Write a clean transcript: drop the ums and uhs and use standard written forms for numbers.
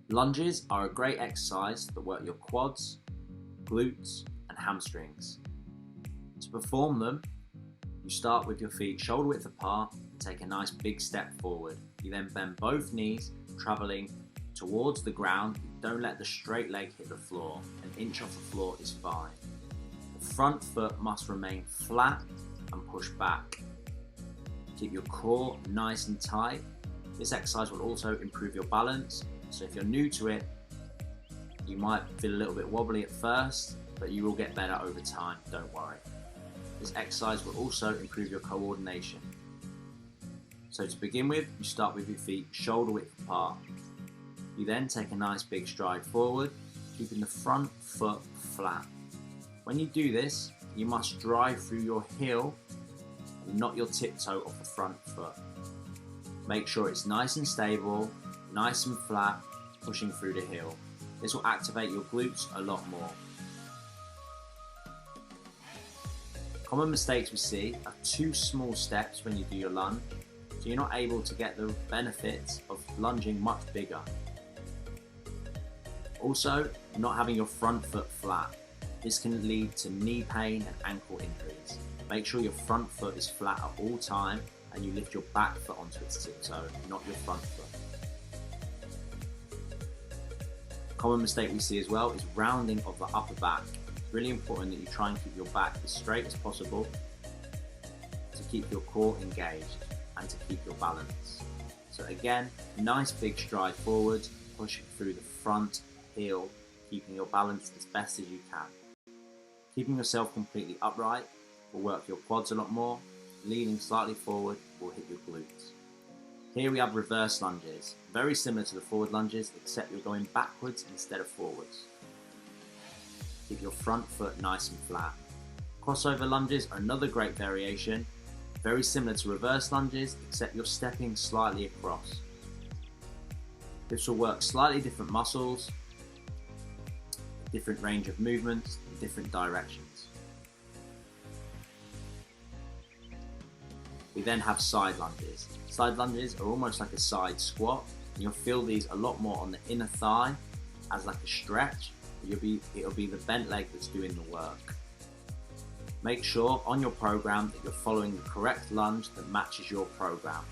Lunges are a great exercise that work your quads, glutes and hamstrings. To perform them, you start with your feet shoulder width apart and take a nice big step forward. You then bend both knees, travelling towards the ground. Don't let the straight leg hit the floor. An inch off the floor is fine. The front foot must remain flat and push back. Keep your core nice and tight. This exercise will also improve your balance. So if you're new to it, you might feel a little bit wobbly at first, but you will get better over time, don't worry. This exercise will also improve your coordination. So to begin with, you start with your feet shoulder width apart. You then take a nice big stride forward, keeping the front foot flat. When you do this, you must drive through your heel and not your tiptoe off the front foot. Make sure it's nice and stable, nice and flat, pushing through the heel. This will activate your glutes a lot more. Common mistakes we see are too small steps when you do your lunge, so you're not able to get the benefits of lunging much bigger. Also, not having your front foot flat. This can lead to knee pain and ankle injuries. Make sure your front foot is flat at all time and you lift your back foot onto its tiptoe, not your front foot. Common mistake we see as well is rounding of the upper back. It's really important that you try and keep your back as straight as possible to keep your core engaged and to keep your balance. So again, nice big stride forward, pushing through the front heel, keeping your balance as best as you can. Keeping yourself completely upright will work your quads a lot more. Leaning slightly forward will hit your glutes. Here we have reverse lunges, very similar to the forward lunges, except you're going backwards instead of forwards. Keep your front foot nice and flat. Crossover lunges are another great variation, very similar to reverse lunges, except you're stepping slightly across. This will work slightly different muscles, different range of movements, in different directions. We then have side lunges. Side lunges are almost like a side squat, and you'll feel these a lot more on the inner thigh as like a stretch. It'll be the bent leg that's doing the work. Make sure on your program that you're following the correct lunge that matches your program.